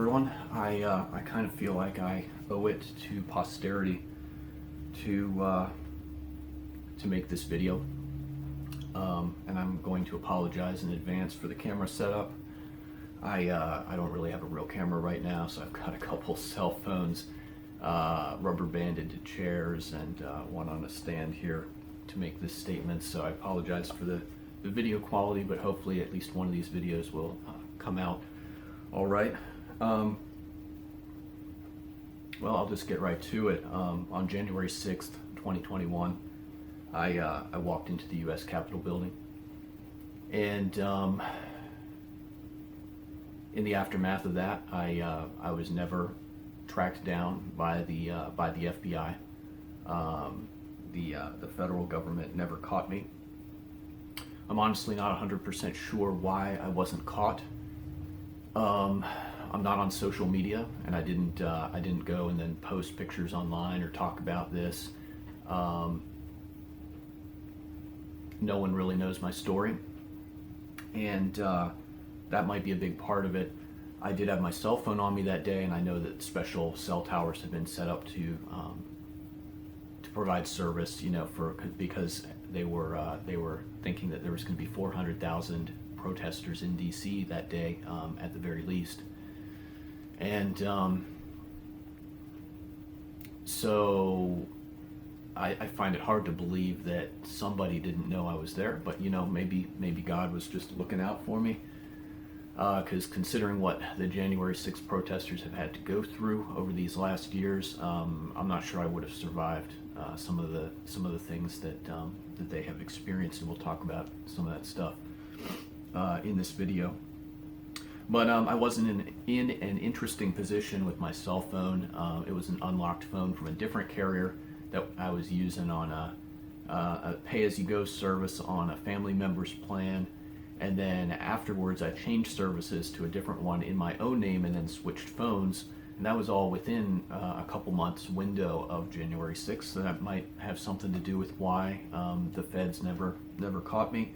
everyone. I kind of feel like I owe it to posterity to make this video, and I'm going to apologize in advance for the camera setup. I don't really have a real camera right now, so I've got a couple cell phones, rubber banded to chairs, and one on a stand here to make this statement. So I apologize for the video quality, but hopefully at least one of these videos will come out all right. Well, I'll just get right to it. On January 6th, 2021, I walked into the U.S. Capitol building, and in the aftermath of that, I was never tracked down by the FBI. The federal government never caught me. I'm honestly not 100% sure why I wasn't caught. I'm not on social media, and I didn't go and then post pictures online or talk about this. No one really knows my story, and that might be a big part of it. I did have my cell phone on me that day, and I know that special cell towers have been set up to provide service, because they were thinking that there was going to be 400,000 protesters in D.C. that day, at the very least. And so I find it hard to believe that somebody didn't know I was there, but maybe God was just looking out for me, because considering what the January 6th protesters have had to go through over these last years, I'm not sure I would have survived some of the things that they have experienced, and we'll talk about some of that stuff in this video. But I was in an interesting position with my cell phone. It was an unlocked phone from a different carrier that I was using on a pay-as-you-go service on a family member's plan, and then afterwards I changed services to a different one in my own name and then switched phones, and that was all within a couple months window of January 6th, so that might have something to do with why the feds never caught me.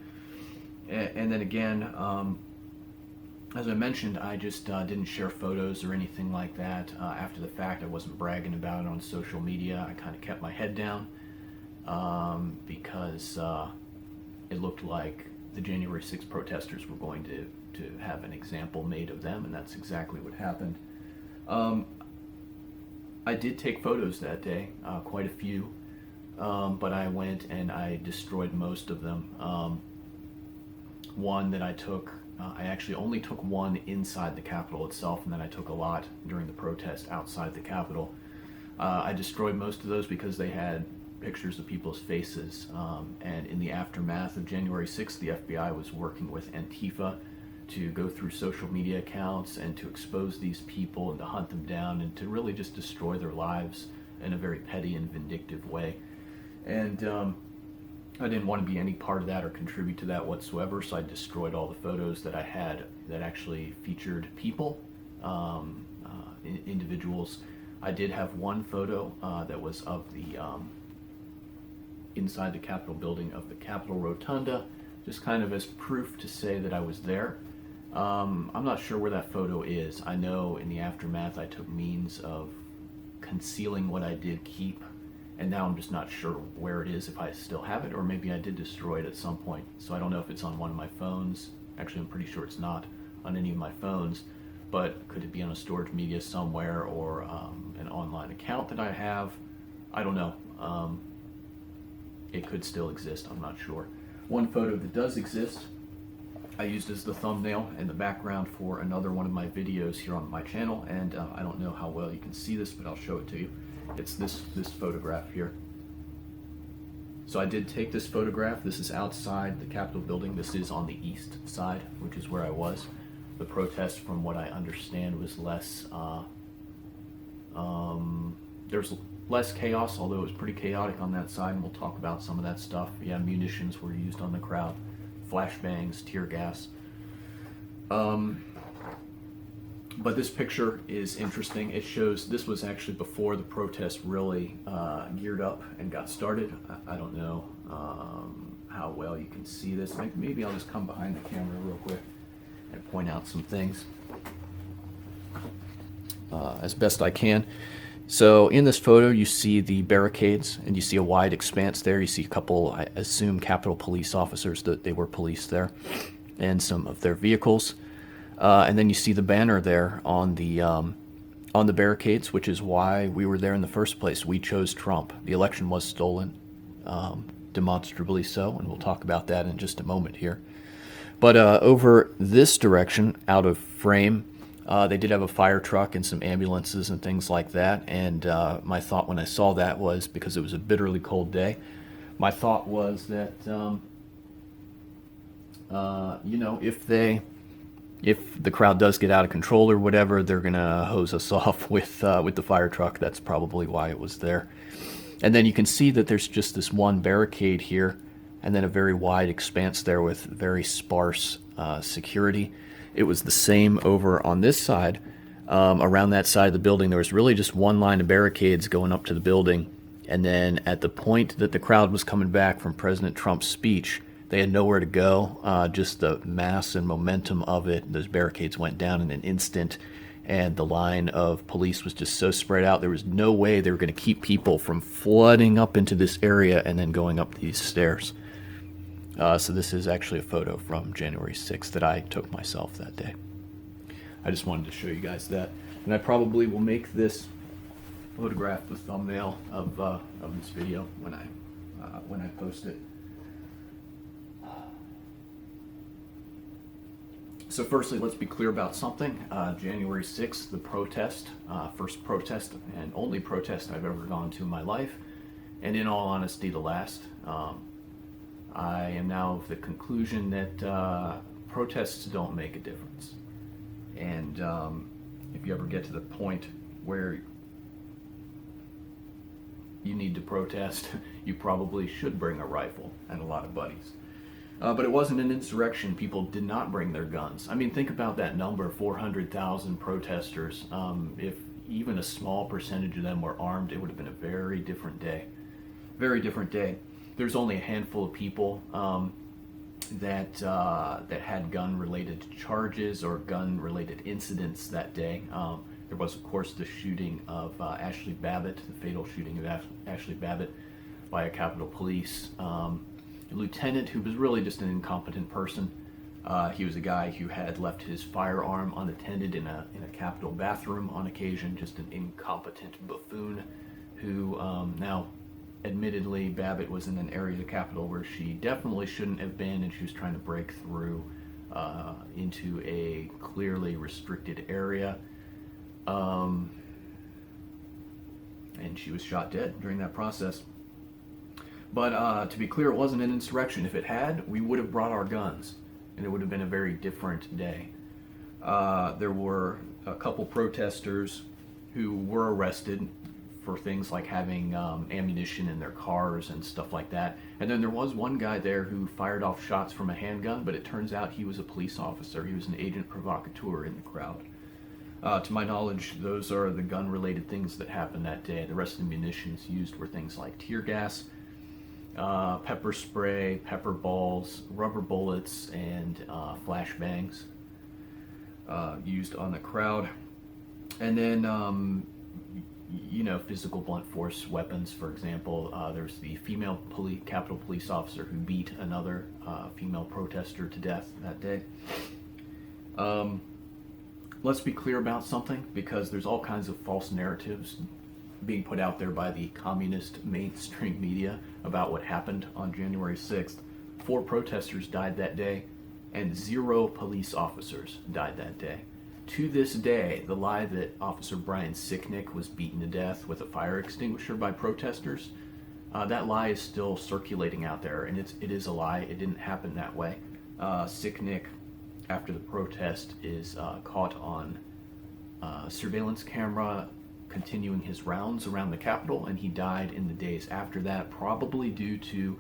And then again, as I mentioned, I just didn't share photos or anything like that after the fact. I wasn't bragging about it on social media. I kind of kept my head down because it looked like the January 6th protesters were going to have an example made of them, and that's exactly what happened. I did take photos that day, quite a few, but I went and I destroyed most of them. One that I took, I actually only took one inside the Capitol itself, and then I took a lot during the protest outside the Capitol. I destroyed most of those because they had pictures of people's faces, and in the aftermath of January 6th, the FBI was working with Antifa to go through social media accounts and to expose these people and to hunt them down and to really just destroy their lives in a very petty and vindictive way. And I didn't want to be any part of that or contribute to that whatsoever, so I destroyed all the photos that I had that actually featured people, individuals. I did have one photo that was of the inside the Capitol building of the Capitol Rotunda, just kind of as proof to say that I was there. I'm not sure where that photo is. I know in the aftermath I took means of concealing what I did keep, and now I'm just not sure where it is, if I still have it, or maybe I did destroy it at some point. So I don't know if it's on one of my phones. Actually, I'm pretty sure it's not on any of my phones, but could it be on a storage media somewhere, or an online account that I have? I don't know. It could still exist, I'm not sure. One photo that does exist, I used as the thumbnail and the background for another one of my videos here on my channel, and I don't know how well you can see this, but I'll show it to you. It's this photograph here. So I did take this photograph. This is outside the Capitol building. This is on the east side, which is where I was. The protest, from what I understand, was less, there's less chaos, although it was pretty chaotic on that side, and we'll talk about some of that stuff. Yeah, munitions were used on the crowd, flashbangs, tear gas. But this picture is interesting. It shows this was actually before the protest really geared up and got started. I don't know how well you can see this. Maybe I'll just come behind the camera real quick and point out some things. as best I can. So in this photo, you see the barricades, and you see a wide expanse there. You see a couple, I assume, Capitol Police officers, that they were police there, and some of their vehicles. And then you see the banner there on the barricades, which is why we were there in the first place. We chose Trump. The election was stolen, demonstrably so, and we'll talk about that in just a moment here. But over this direction, out of frame, they did have a fire truck and some ambulances and things like that. And my thought when I saw that was, because it was a bitterly cold day, my thought was that, if the crowd does get out of control or whatever, they're gonna hose us off with the fire truck. That's probably why it was there. And then you can see that there's just this one barricade here, and then a very wide expanse there with very sparse security. It was the same over on this side. Around that side of the building, there was really just one line of barricades going up to the building. And then at the point that the crowd was coming back from President Trump's speech, they had nowhere to go. Just the mass and momentum of it, those barricades went down in an instant, and the line of police was just so spread out. There was no way they were going to keep people from flooding up into this area and then going up these stairs. So this is actually a photo from January 6th that I took myself that day. I just wanted to show you guys that. And I probably will make this photograph the thumbnail of this video when I post it. So firstly, let's be clear about something. January 6th, the protest, first protest and only protest I've ever gone to in my life, and in all honesty, the last. I am now of the conclusion that protests don't make a difference. And if you ever get to the point where you need to protest, you probably should bring a rifle and a lot of buddies. But it wasn't an insurrection. People did not bring their guns. I mean, think about that number, 400,000 protesters. If even a small percentage of them were armed, it would have been a very different day. Very different day. There's only a handful of people that had gun-related charges or gun-related incidents that day. There was, of course, the shooting of Ashley Babbitt, the fatal shooting of Ashley Babbitt by a Capitol Police lieutenant who was really just an incompetent person. He was a guy who had left his firearm unattended in a Capitol bathroom on occasion, just an incompetent buffoon who now, admittedly, Babbitt was in an area of the Capitol where she definitely shouldn't have been, and she was trying to break through into a clearly restricted area. And she was shot dead during that process. But to be clear, it wasn't an insurrection. If it had, we would have brought our guns, and it would have been a very different day. There were a couple protesters who were arrested for things like having ammunition in their cars and stuff like that. And then there was one guy there who fired off shots from a handgun, but it turns out he was a police officer. He was an agent provocateur in the crowd. To my knowledge, those are the gun-related things that happened that day. The rest of the munitions used were things like tear gas, pepper spray, pepper balls, rubber bullets, and flashbangs used on the crowd. And then, physical blunt force weapons, for example. There's the female Capitol Police officer who beat another female protester to death that day. Let's be clear about something, because there's all kinds of false narratives being put out there by the communist mainstream media about what happened on January 6th. 4 protesters died that day, and 0 police officers died that day. To this day, the lie that Officer Brian Sicknick was beaten to death with a fire extinguisher by protesters, that lie is still circulating out there, and it is a lie. It didn't happen that way. Sicknick, after the protest, is caught on surveillance camera continuing his rounds around the Capitol, and he died in the days after that, probably due to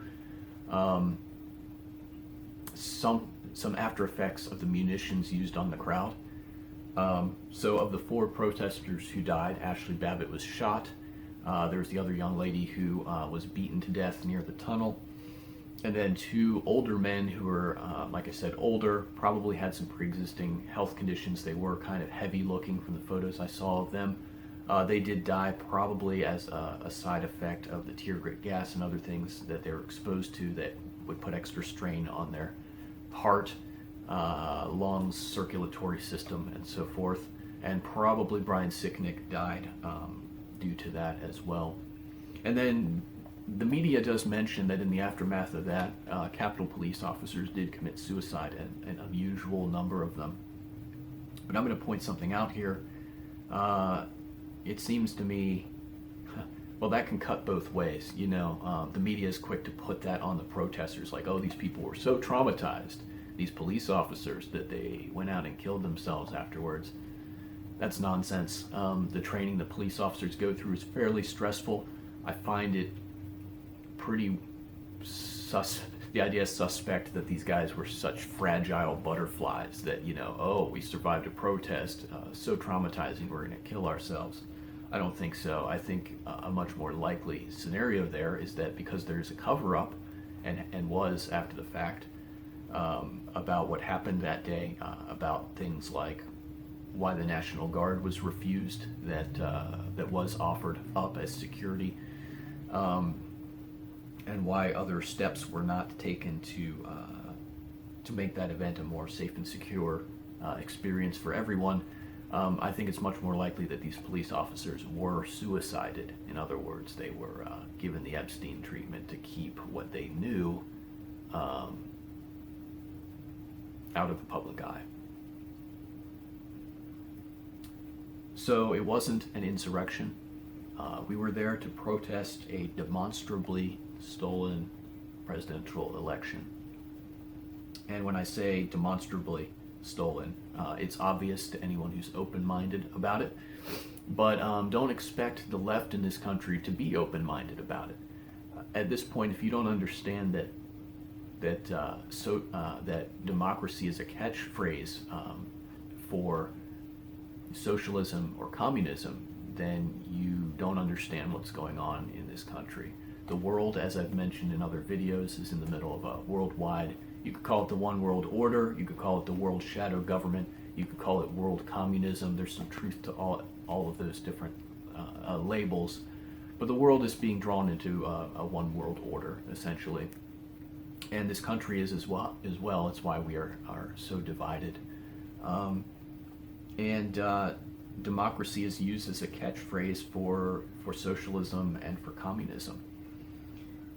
some after effects of the munitions used on the crowd. So of the 4 protesters who died, Ashley Babbitt was shot. There was the other young lady who was beaten to death near the tunnel. and then two older men who were, like I said, older, probably had some pre-existing health conditions. They were kind of heavy looking from the photos I saw of them. They did die probably as a side effect of the tear gas and other things that they were exposed to that would put extra strain on their heart, lungs, circulatory system, and so forth. And probably Brian Sicknick died due to that as well. And then the media does mention that in the aftermath of that, Capitol Police officers did commit suicide, an unusual number of them. But I'm going to point something out here. It seems to me, well, that can cut both ways. You know, the media is quick to put that on the protesters, like, oh, these people were so traumatized, these police officers, that they went out and killed themselves afterwards. That's nonsense. The training the police officers go through is fairly stressful. I find it pretty the idea is suspect that these guys were such fragile butterflies that, you know, oh, we survived a protest, so traumatizing, we're going to kill ourselves. I don't think so. I think a much more likely scenario there is that because there's a cover-up, and was after the fact, about what happened that day, about things like why the National Guard was refused, that was offered up as security, and why other steps were not taken to make that event a more safe and secure experience for everyone. I think it's much more likely that these police officers were suicided. In other words, they were given the Epstein treatment to keep what they knew out of the public eye. So it wasn't an insurrection. We were there to protest a demonstrably stolen presidential election. And when I say demonstrably stolen, it's obvious to anyone who's open-minded about it. But don't expect the left in this country to be open-minded about it. At this point, if you don't understand that democracy is a catchphrase for socialism or communism, then you don't understand what's going on in this country. The world, as I've mentioned in other videos, is in the middle of a worldwide, you could call it the one world order, you could call it the world shadow government, you could call it world communism. There's some truth to all of those different labels, but the world is being drawn into a one world order, essentially. And this country is as well. It's why we are so divided. Democracy is used as a catchphrase for socialism and for communism.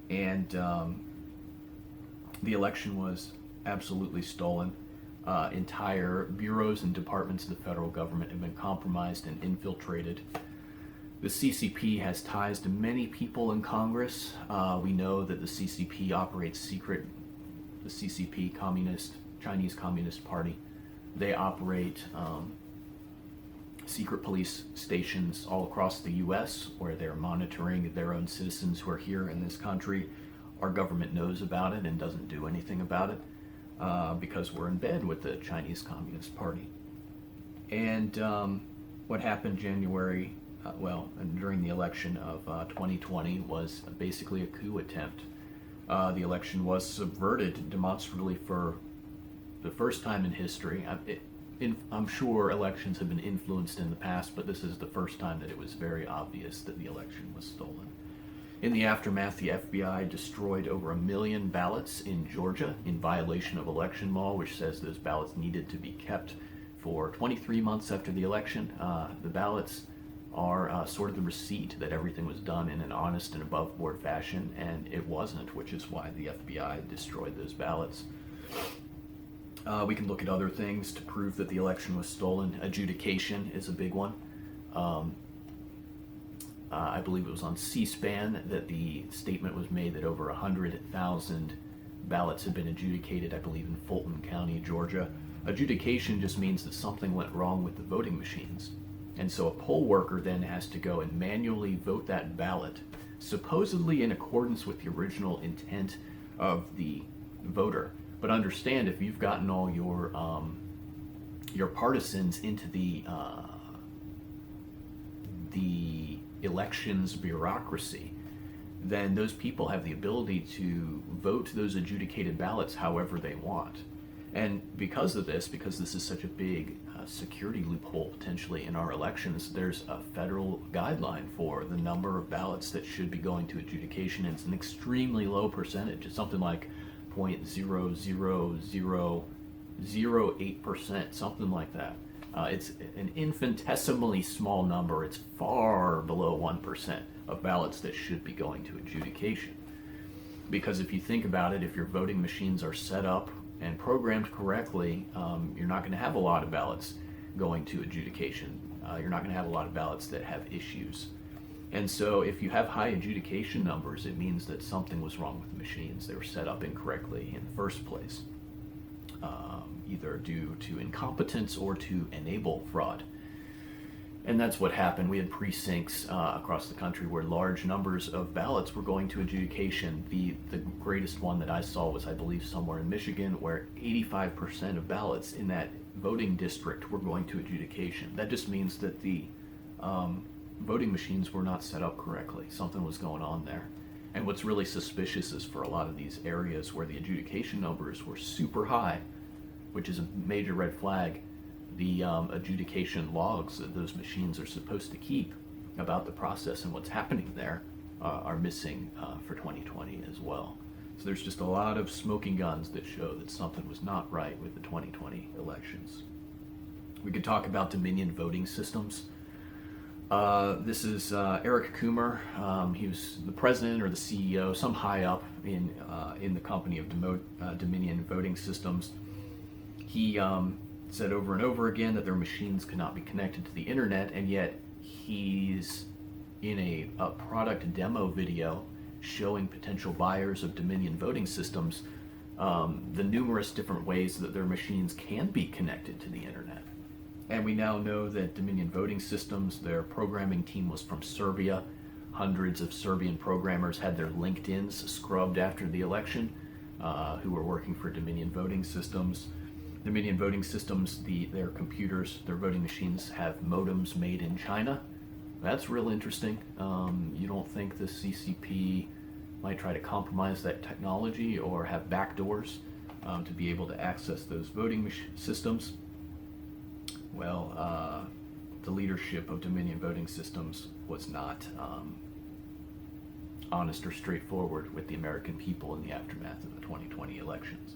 And the election was absolutely stolen. Entire bureaus and departments of the federal government have been compromised and infiltrated. The CCP has ties to many people in Congress. We know that the CCP operates secret. The CCP, Chinese Communist Party, they operate secret police stations all across the U.S. where they're monitoring their own citizens who are here in this country. Our government knows about it and doesn't do anything about it because we're in bed with the Chinese Communist Party. And what happened during the election of 2020 was basically a coup attempt. The election was subverted demonstrably for the first time in history. I'm sure elections have been influenced in the past, but this is the first time that it was very obvious that the election was stolen. In the aftermath, the FBI destroyed over 1 million ballots in Georgia in violation of election law, which says those ballots needed to be kept for 23 months after the election. The ballots are sort of the receipt that everything was done in an honest and above-board fashion, and it wasn't, which is why the FBI destroyed those ballots. We can look at other things to prove that the election was stolen. Adjudication is a big one. I believe it was on C-SPAN that the statement was made that over 100,000 ballots had been adjudicated, I believe in Fulton County, Georgia. Adjudication just means that something went wrong with the voting machines. And so a poll worker then has to go and manually vote that ballot, supposedly in accordance with the original intent of the voter. But understand, if you've gotten all your partisans into the elections bureaucracy, then those people have the ability to vote those adjudicated ballots however they want. And because of this, because this is such a big security loophole potentially in our elections, there's a federal guideline for the number of ballots that should be going to adjudication. And it's an extremely low percentage. It's something like 0.00008%, something like that. It's an infinitesimally small number. It's far below 1% of ballots that should be going to adjudication. Because if you think about it, if your voting machines are set up and programmed correctly, you're not going to have a lot of ballots going to adjudication. You're not going to have a lot of ballots that have issues. And so if you have high adjudication numbers, it means that something was wrong with the machines. They were set up incorrectly in the first place, either due to incompetence or to enable fraud. And that's what happened. We had precincts across the country where large numbers of ballots were going to adjudication. The greatest one that I saw was, I believe, somewhere in Michigan, where 85% of ballots in that voting district were going to adjudication. That just means that the voting machines were not set up correctly. Something was going on there. And what's really suspicious is for a lot of these areas where the adjudication numbers were super high, which is a major red flag, the adjudication logs that those machines are supposed to keep about the process and what's happening there are missing for 2020 as well. So there's just a lot of smoking guns that show that something was not right with the 2020 elections. We could talk about Dominion voting systems. This is Eric Coomer. He was the president or the CEO, some high up in the company of Dominion Voting Systems. He said over and over again that their machines could not be connected to the internet, and yet he's in a product demo video showing potential buyers of Dominion Voting Systems the numerous different ways that their machines can be connected to the internet. And we now know that Dominion Voting Systems, their programming team was from Serbia. Hundreds of Serbian programmers had their LinkedIns scrubbed after the election who were working for Dominion Voting Systems. Dominion Voting Systems, their computers, their voting machines have modems made in China. That's real interesting. You don't think the CCP might try to compromise that technology or have backdoors to be able to access those voting systems? Well, the leadership of Dominion Voting Systems was not honest or straightforward with the American people in the aftermath of the 2020 elections.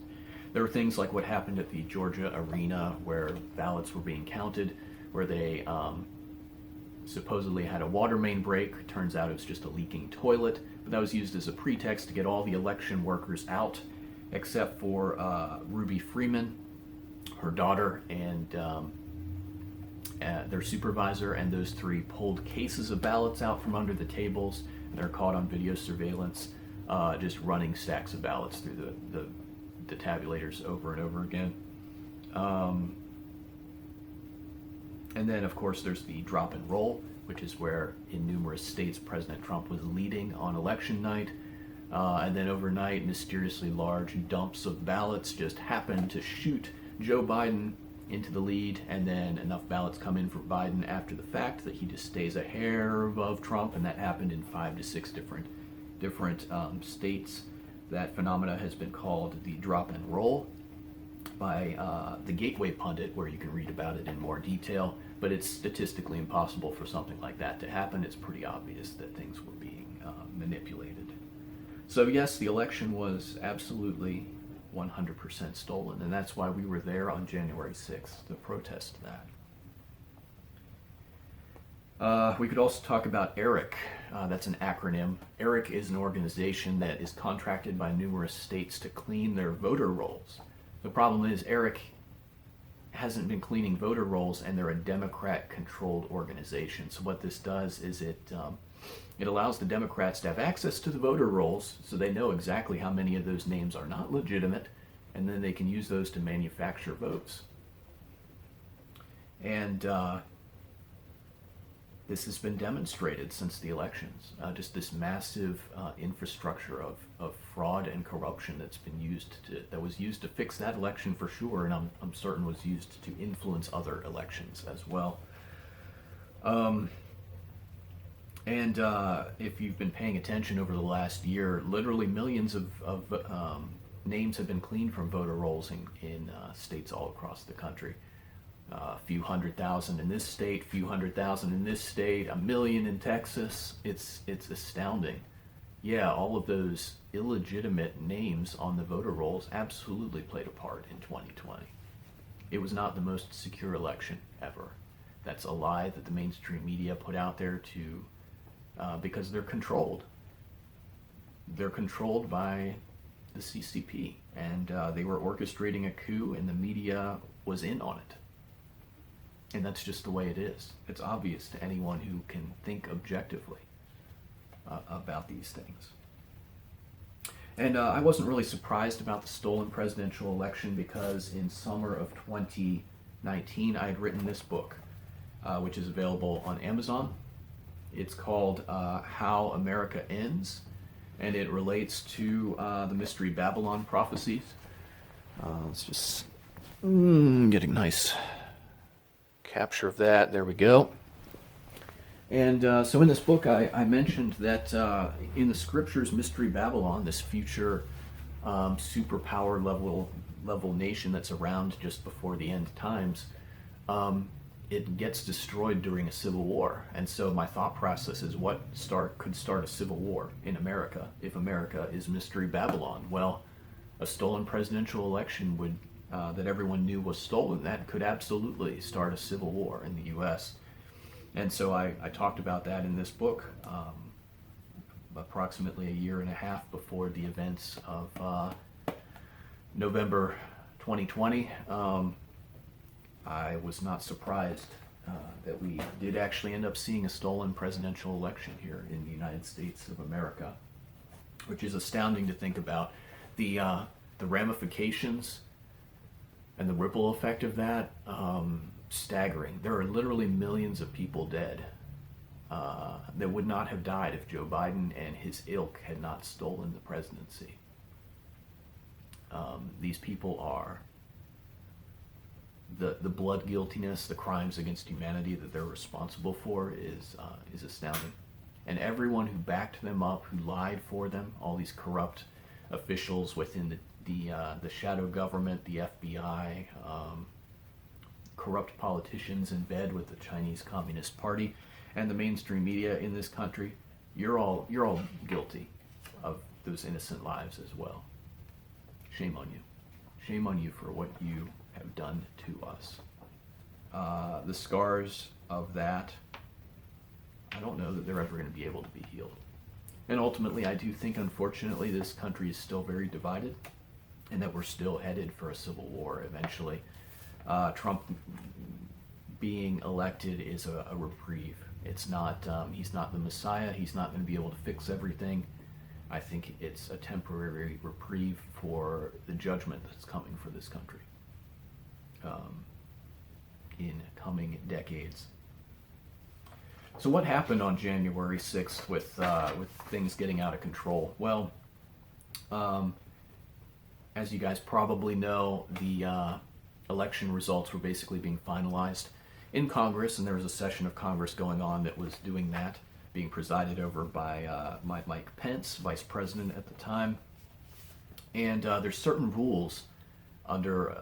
There were things like what happened at the Georgia arena where ballots were being counted, where they supposedly had a water main break. Turns out it was just a leaking toilet, but that was used as a pretext to get all the election workers out, except for Ruby Freeman, her daughter, and their supervisor, and those three pulled cases of ballots out from under the tables. They're caught on video surveillance, just running stacks of ballots through the tabulators over and over again. And then, of course, there's the drop and roll, which is where in numerous states President Trump was leading on election night. And then overnight, mysteriously large dumps of ballots just happened to shoot Joe Biden into the lead, and then enough ballots come in for Biden after the fact that he just stays a hair above Trump, and that happened in 5 to 6 different states. That phenomena has been called the drop and roll by the Gateway Pundit, where you can read about it in more detail, but it's statistically impossible for something like that to happen. It's pretty obvious that things were being manipulated. So yes, the election was absolutely 100% stolen, and that's why we were there on January 6th to protest that. We could also talk about ERIC. That's an acronym. ERIC is an organization that is contracted by numerous states to clean their voter rolls. The problem is ERIC hasn't been cleaning voter rolls, and they're a Democrat-controlled organization. So what this does is it allows the Democrats to have access to the voter rolls, so they know exactly how many of those names are not legitimate, and then they can use those to manufacture votes. And this has been demonstrated since the elections. Just this massive infrastructure of fraud and corruption that was used to fix that election for sure, and I'm certain was used to influence other elections as well. And if you've been paying attention over the last year, literally millions of names have been cleaned from voter rolls in states all across the country. A few 100,000 in this state, few 100,000 in this state, 1 million in Texas. It's astounding. Yeah, all of those illegitimate names on the voter rolls absolutely played a part in 2020. It was not the most secure election ever. That's a lie that the mainstream media put out there to because they're controlled. They're controlled by the CCP, and they were orchestrating a coup, and the media was in on it. And that's just the way it is. It's obvious to anyone who can think objectively about these things. And I wasn't really surprised about the stolen presidential election because in summer of 2019 I had written this book, which is available on Amazon. It's called How America Ends, and it relates to the Mystery Babylon prophecies. Let's just getting nice capture of that. There we go. And so in this book, I mentioned that in the scriptures, Mystery Babylon, this future superpower level nation that's around just before the end times, it gets destroyed during a civil war. And so my thought process is what could start a civil war in America if America is Mystery Babylon? Well, a stolen presidential election would that everyone knew was stolen, that could absolutely start a civil war in the U.S. And so I talked about that in this book approximately a year and a half before the events of November 2020. I was not surprised that we did actually end up seeing a stolen presidential election here in the United States of America, which is astounding to think about. The ramifications and the ripple effect of that, staggering. There are literally millions of people dead that would not have died if Joe Biden and his ilk had not stolen the presidency. These people are the blood guiltiness, the crimes against humanity that they're responsible for is astounding. And everyone who backed them up, who lied for them, all these corrupt officials within the shadow government, the FBI, corrupt politicians in bed with the Chinese Communist Party, and the mainstream media in this country, you're all guilty of those innocent lives as well. Shame on you. Shame on you for what you have done to us. The scars of that, I don't know that they're ever going to be able to be healed. And ultimately, I do think, unfortunately, this country is still very divided, and that we're still headed for a civil war eventually. Trump being elected is a reprieve. It's not, he's not the Messiah. He's not going to be able to fix everything. I think it's a temporary reprieve for the judgment that's coming for this country in coming decades. So what happened on January 6th with things getting out of control? Well, as you guys probably know, the election results were basically being finalized in Congress, and there was a session of Congress going on that was doing that, being presided over by Mike Pence, vice president at the time. And there's certain rules under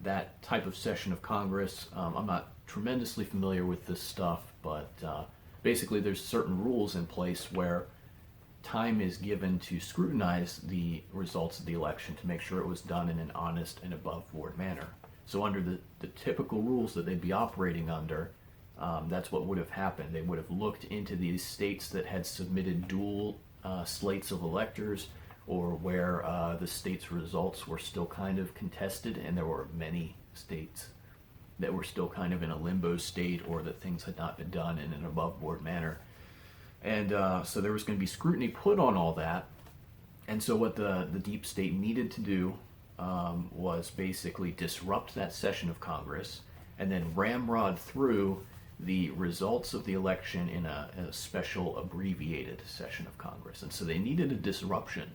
that type of session of Congress. I'm not tremendously familiar with this stuff, but basically there's certain rules in place where time is given to scrutinize the results of the election to make sure it was done in an honest and above board manner. So under the typical rules that they'd be operating under, that's what would have happened. They would have looked into these states that had submitted dual slates of electors, or where the state's results were still kind of contested, and there were many states that were still kind of in a limbo state, or that things had not been done in an above board manner. And so there was going to be scrutiny put on all that. And so what the deep state needed to do was basically disrupt that session of Congress and then ramrod through the results of the election in a special abbreviated session of Congress. And so they needed a disruption.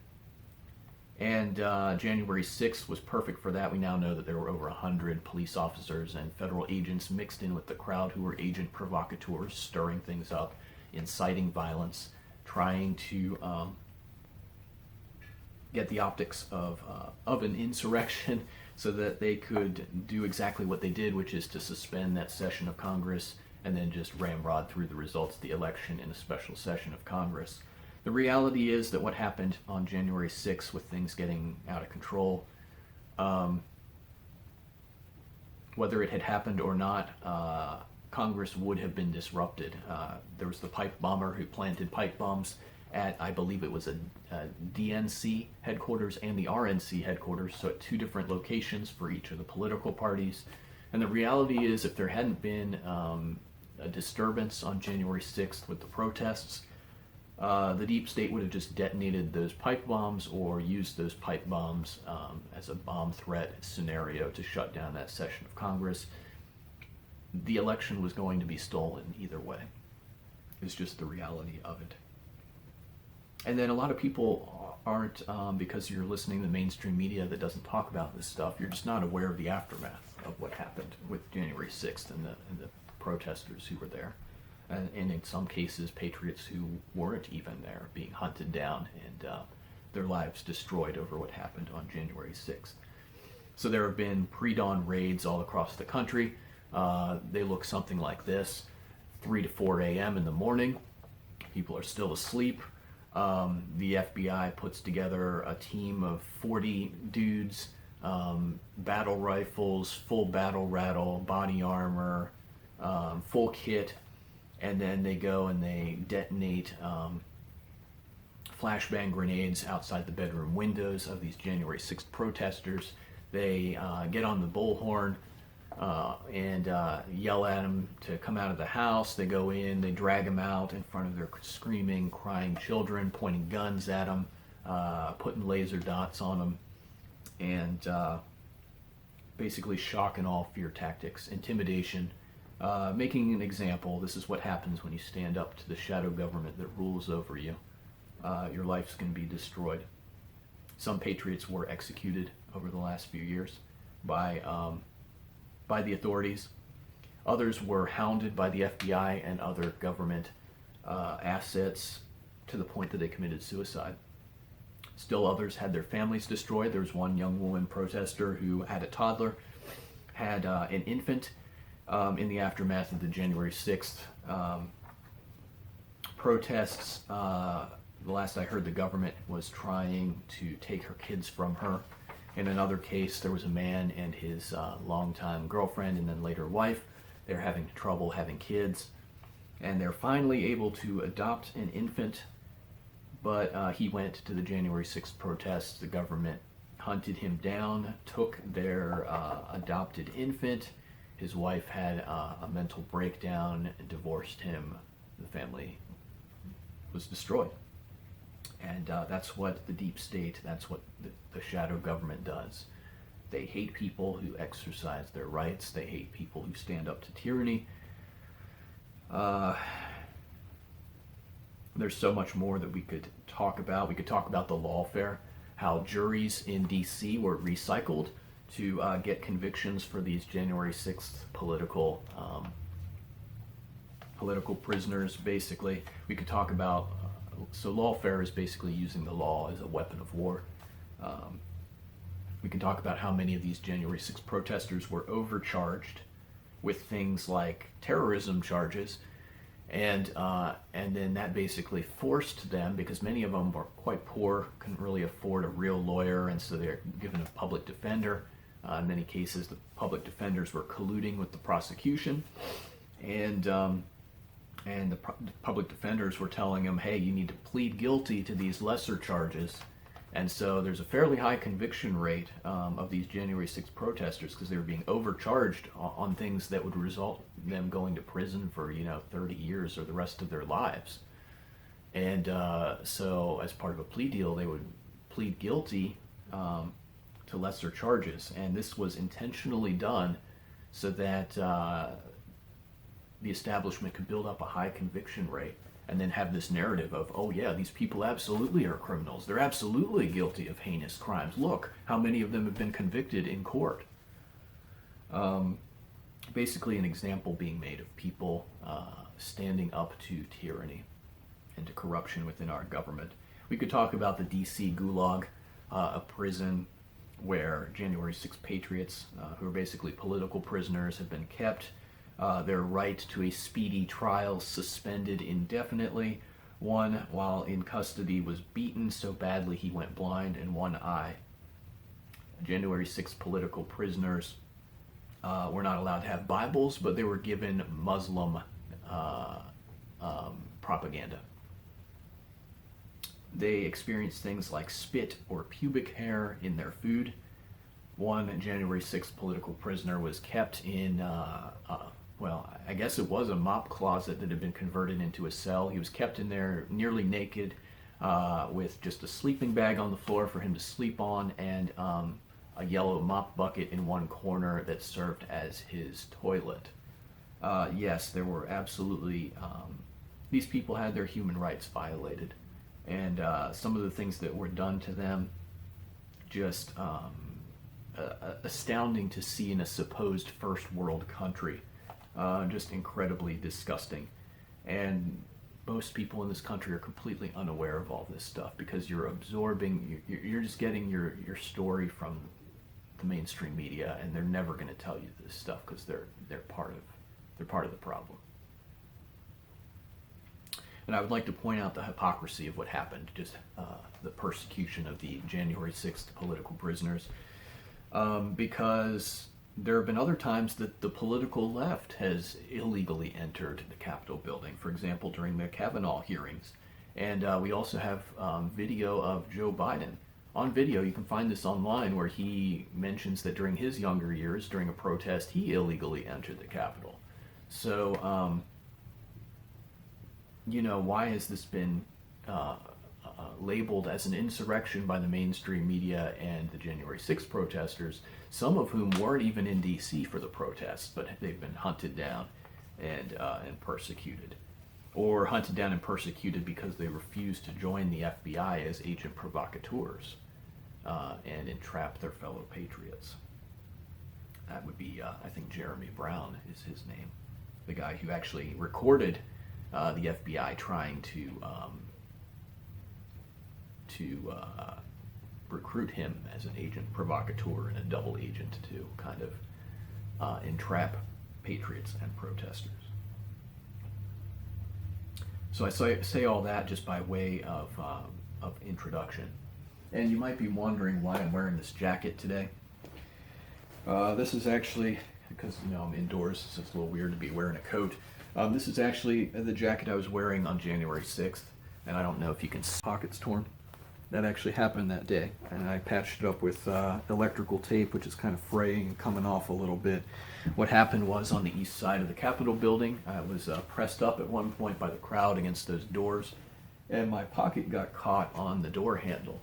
And January 6th was perfect for that. We now know that there were over 100 police officers and federal agents mixed in with the crowd who were agent provocateurs, stirring things up inciting violence, trying to get the optics of an insurrection so that they could do exactly what they did, which is to suspend that session of Congress and then just ramrod through the results of the election in a special session of Congress. The reality is that what happened on January 6th with things getting out of control, whether it had happened or not, Congress would have been disrupted. There was the pipe bomber who planted pipe bombs at, I believe it was a DNC headquarters and the RNC headquarters, so at two different locations for each of the political parties. And the reality is, if there hadn't been a disturbance on January 6th with the protests, the deep state would have just detonated those pipe bombs or used those pipe bombs as a bomb threat scenario to shut down that session of Congress. The election was going to be stolen either way. It's just the reality of it. And then a lot of people aren't, because you're listening to mainstream media that doesn't talk about this stuff, you're just not aware of the aftermath of what happened with January 6th and the protesters who were there. And in some cases, patriots who weren't even there being hunted down and their lives destroyed over what happened on January 6th. So there have been pre-dawn raids all across the country. They look something like this: 3 to 4 a.m. in the morning. People are still asleep. The FBI puts together a team of 40 dudes, battle rifles, full battle rattle, body armor, full kit, and then they go and they detonate flashbang grenades outside the bedroom windows of these January 6th protesters. They get on the bullhorn and yell at them to come out of the house. They go in, they drag them out in front of their screaming, crying children, pointing guns at them, putting laser dots on them, and basically shock and awe fear tactics, intimidation, making an example. This is what happens when you stand up to the shadow government that rules over you. Your life's going to be destroyed. Some patriots were executed over the last few years by the authorities. Others were hounded by the FBI and other government assets to the point that they committed suicide. Still others had their families destroyed. There was one young woman protester who had a toddler, had an infant in the aftermath of the January 6th protests. The last I heard, the government was trying to take her kids from her. In another case, there was a man and his longtime girlfriend and then later wife. They're having trouble having kids, and they're finally able to adopt an infant, but he went to the January 6th protests. The government hunted him down, took their adopted infant. His wife had a mental breakdown and divorced him. The family was destroyed. And that's what the deep state, that's what the shadow government does. They hate people who exercise their rights. They hate people who stand up to tyranny. There's so much more that we could talk about. We could talk about the lawfare, how juries in D.C. were recycled to get convictions for these January 6th political prisoners, basically. We could talk about so lawfare is basically using the law as a weapon of war. We can talk about how many of these January 6th protesters were overcharged with things like terrorism charges, and then that basically forced them, because many of them were quite poor, couldn't really afford a real lawyer, and so they're given a public defender. In many cases, the public defenders were colluding with the prosecution, and the public defenders were telling them, hey, you need to plead guilty to these lesser charges. And so there's a fairly high conviction rate of these January 6th protesters because they were being overcharged on things that would result in them going to prison for 30 years or the rest of their lives. And so as part of a plea deal, they would plead guilty to lesser charges. And this was intentionally done so that the establishment could build up a high conviction rate and then have this narrative of, oh yeah, these people absolutely are criminals. They're absolutely guilty of heinous crimes. Look, how many of them have been convicted in court. basically an example being made of people standing up to tyranny and to corruption within our government. We could talk about the DC Gulag, a prison where January 6 patriots, who are basically political prisoners, have been kept. Their right to a speedy trial suspended indefinitely. One, while in custody, was beaten so badly he went blind in one eye. January 6 political prisoners were not allowed to have Bibles, but they were given Muslim propaganda. They experienced things like spit or pubic hair in their food. One January 6th political prisoner was kept in, well, I guess it was a mop closet that had been converted into a cell. He was kept in there nearly naked with just a sleeping bag on the floor for him to sleep on and a yellow mop bucket in one corner that served as his toilet. Yes, there were absolutely, these people had their human rights violated. And some of the things that were done to them, just astounding to see in a supposed first world country. Just incredibly disgusting. And most people in this country are completely unaware of all this stuff because you're absorbing, you're just getting your story from the mainstream media, and they're never going to tell you this stuff because they're part of the problem. And I would like to point out the hypocrisy of what happened, just the persecution of the January 6th political prisoners, because there have been other times that the political left has illegally entered the Capitol building, for example, during the Kavanaugh hearings. And we also have video of Joe Biden. On video, you can find this online, where he mentions that during his younger years, during a protest, he illegally entered the Capitol. So, why has this been labeled as an insurrection by the mainstream media and the January 6th protesters, some of whom weren't even in D.C. for the protests, but they've been hunted down and persecuted. Or hunted down and persecuted because they refused to join the FBI as agent provocateurs and entrap their fellow patriots. That would be, I think Jeremy Brown is his name, the guy who actually recorded the FBI trying to recruit him as an agent provocateur and a double agent to kind of entrap patriots and protesters. So I say all that just by way of introduction. And you might be wondering why I'm wearing this jacket today. This is actually, because I'm indoors, so it's a little weird to be wearing a coat. This is actually the jacket I was wearing on January 6th, and I don't know if you can see pockets torn. That actually happened that day, and I patched it up with electrical tape, which is kind of fraying and coming off a little bit. What happened was, on the east side of the Capitol building, I was pressed up at one point by the crowd against those doors, and my pocket got caught on the door handle.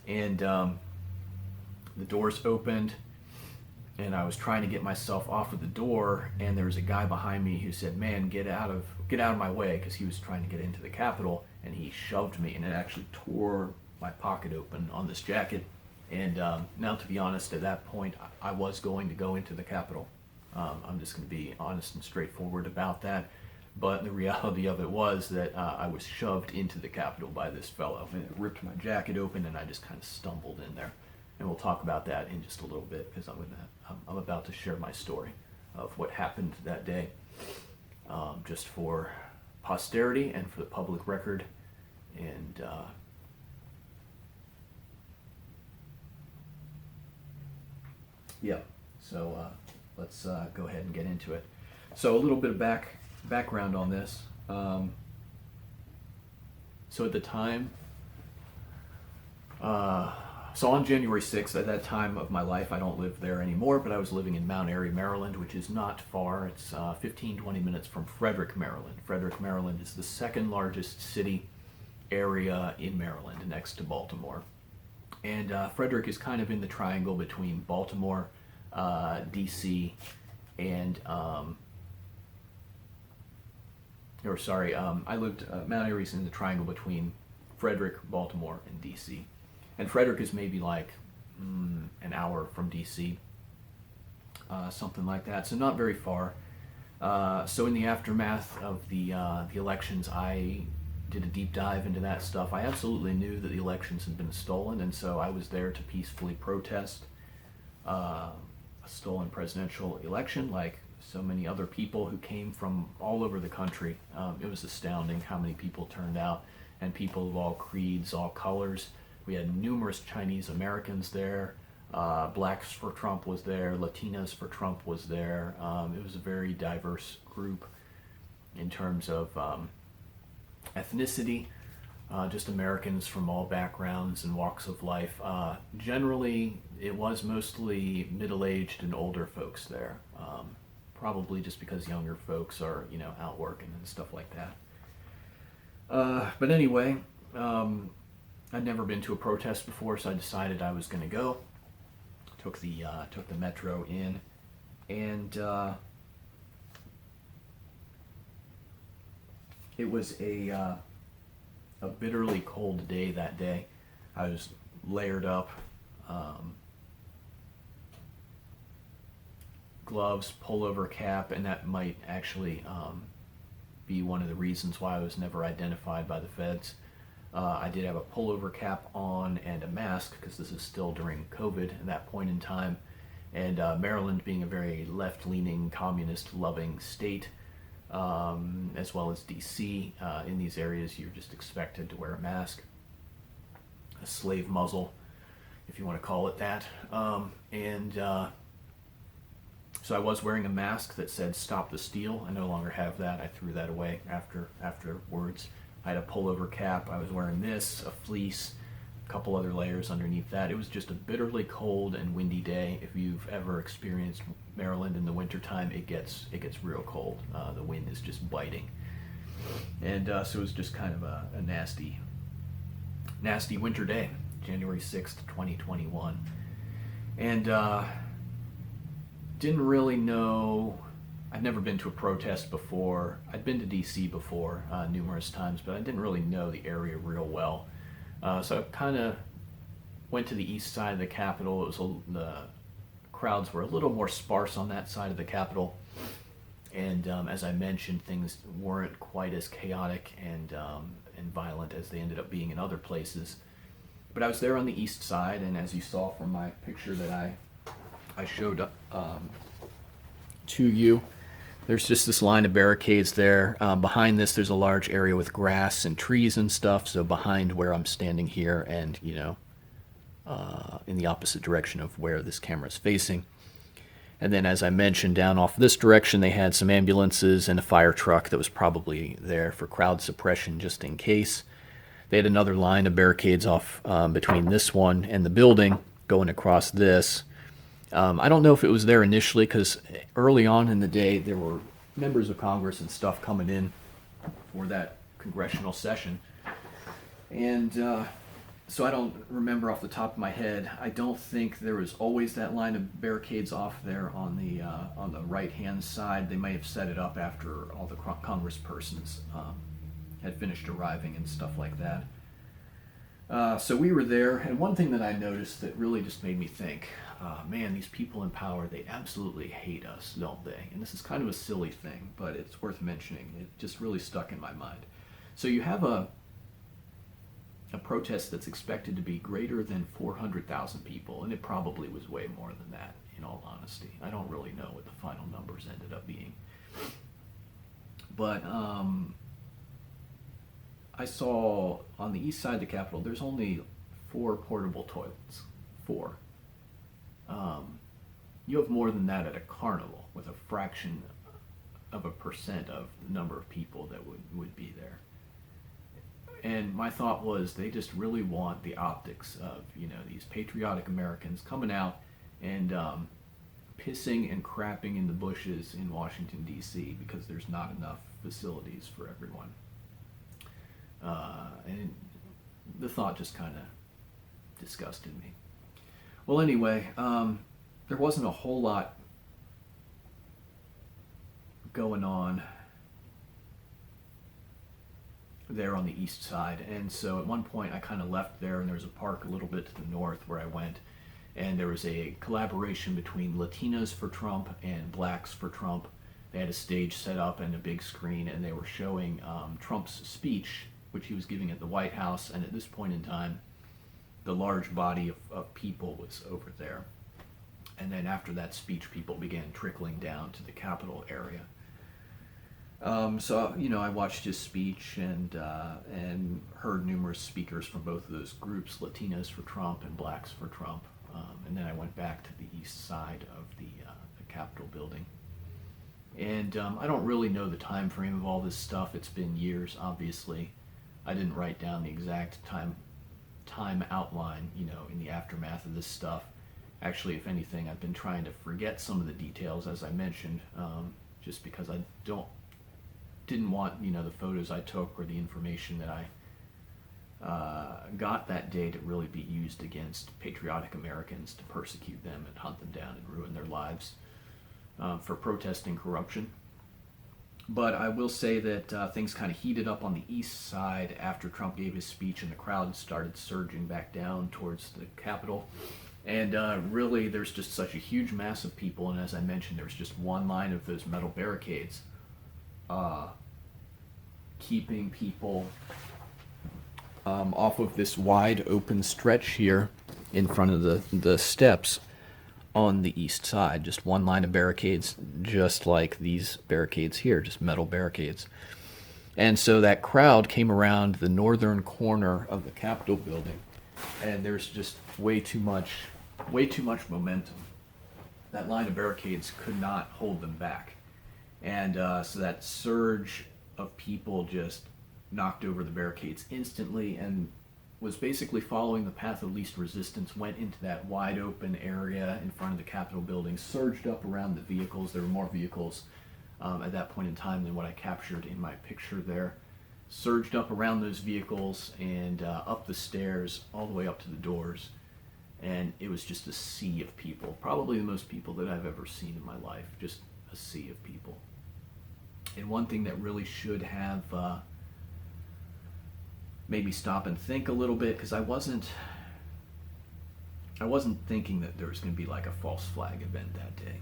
And the doors opened, and I was trying to get myself off of the door, and there was a guy behind me who said, "Man, get out of my way," because he was trying to get into the Capitol, and he shoved me, and it actually tore my pocket open on this jacket. And now, to be honest, at that point, I was going to go into the Capitol. I'm just going to be honest and straightforward about that. But the reality of it was that I was shoved into the Capitol by this fellow, and it ripped my jacket open, and I just kind of stumbled in there. And we'll talk about that in just a little bit, because I'm about to share my story of what happened that day, just for posterity and for the public record. And so let's go ahead and get into it. So a little bit of background on this. So at the time, so on January 6th, at that time of my life, I don't live there anymore, but I was living in Mount Airy, Maryland, which is not far. It's 15-20 minutes from Frederick, Maryland. Frederick, Maryland is the second largest city area in Maryland, next to Baltimore. And Frederick is kind of in the triangle between Baltimore, D.C., and I lived, Mount Airy's in the triangle between Frederick, Baltimore, and D.C. And Frederick is maybe like an hour from D.C. something like that. So not very far. So in the aftermath of the elections, I did a deep dive into that stuff. I absolutely knew that the elections had been stolen, and so I was there to peacefully protest a stolen presidential election, like so many other people who came from all over the country. It was astounding how many people turned out, and people of all creeds, all colors. We had numerous Chinese Americans there. Blacks for Trump was there. Latinas for Trump was there. It was a very diverse group in terms of ethnicity. Just Americans from all backgrounds and walks of life. Generally, it was mostly middle-aged and older folks there. Probably just because younger folks are, out working and stuff like that. But anyway, I'd never been to a protest before, so I decided I was going to go. Took the metro in, and it was a bitterly cold day that day. I was layered up, gloves, pullover cap, and that might actually be one of the reasons why I was never identified by the feds. I did have a pullover cap on and a mask because this is still during COVID at that point in time. And Maryland being a very left-leaning, communist-loving state, as well as DC, in these areas you're just expected to wear a mask, a slave muzzle, if you want to call it that. So I was wearing a mask that said "Stop the Steal." I no longer have that. I threw that away afterwards. I had a pullover cap. I was wearing this, a fleece, a couple other layers underneath that. It was just a bitterly cold and windy day. If you've ever experienced Maryland in the wintertime, it gets real cold. The wind is just biting. And so it was just kind of a nasty winter day, January 6th, 2021. And didn't really know. I'd never been to a protest before. I'd been to DC before numerous times, but I didn't really know the area real well. So I kind of went to the east side of the Capitol. The crowds were a little more sparse on that side of the Capitol. And as I mentioned, things weren't quite as chaotic and violent as they ended up being in other places. But I was there on the east side, and as you saw from my picture that I showed to you, there's just this line of barricades there. Behind this, there's a large area with grass and trees and stuff. So behind where I'm standing here and, in the opposite direction of where this camera is facing. And then, as I mentioned, down off this direction, they had some ambulances and a fire truck that was probably there for crowd suppression just in case. They had another line of barricades off between this one and the building going across this. I don't know if it was there initially because early on in the day there were members of Congress and stuff coming in for that congressional session. And so I don't remember off the top of my head. I don't think there was always that line of barricades off there on the right-hand side. They may have set it up after all the congresspersons had finished arriving and stuff like that. So we were there, and one thing that I noticed that really just made me think, man, these people in power, they absolutely hate us, don't they? And this is kind of a silly thing, but it's worth mentioning. It just really stuck in my mind. So you have a protest that's expected to be greater than 400,000 people, and it probably was way more than that, in all honesty. I don't really know what the final numbers ended up being. But I saw on the east side of the Capitol, there's only 4 portable toilets. 4. You have more than that at a carnival with a fraction of a percent of the number of people that would be there. And my thought was they just really want the optics of, these patriotic Americans coming out and pissing and crapping in the bushes in Washington, D.C. because there's not enough facilities for everyone. And the thought just kind of disgusted me. Well, anyway, there wasn't a whole lot going on there on the east side, and so at one point I kind of left there, and there was a park a little bit to the north where I went, and there was a collaboration between Latinos for Trump and Blacks for Trump. They had a stage set up and a big screen, and they were showing Trump's speech, which he was giving at the White House. And at this point in time, the large body of people was over there. And then after that speech, people began trickling down to the Capitol area. So I watched his speech and heard numerous speakers from both of those groups, Latinos for Trump and Blacks for Trump. And then I went back to the east side of the Capitol building. And I don't really know the time frame of all this stuff. It's been years, obviously. I didn't write down the exact time outline, in the aftermath of this stuff. Actually, if anything, I've been trying to forget some of the details, as I mentioned, just because I didn't want, the photos I took or the information that I got that day to really be used against patriotic Americans to persecute them and hunt them down and ruin their lives for protesting corruption. But I will say that things kind of heated up on the east side after Trump gave his speech, and the crowd started surging back down towards the Capitol. And really, there's just such a huge mass of people, and as I mentioned, there was just one line of those metal barricades keeping people off of this wide open stretch here in front of the steps on the east side. Just one line of barricades, just like these barricades here, just metal barricades. And so that crowd came around the northern corner of the Capitol building, and there's just way too much momentum. That line of barricades could not hold them back. And so that surge of people just knocked over the barricades instantly and was basically following the path of least resistance, went into that wide open area in front of the Capitol building, surged up around the vehicles. There were more vehicles at that point in time than what I captured in my picture there. Surged up around those vehicles and up the stairs all the way up to the doors. And it was just a sea of people, probably the most people that I've ever seen in my life, just a sea of people. And one thing that really should have made me stop and think a little bit, because I wasn't thinking that there was going to be like a false flag event that day.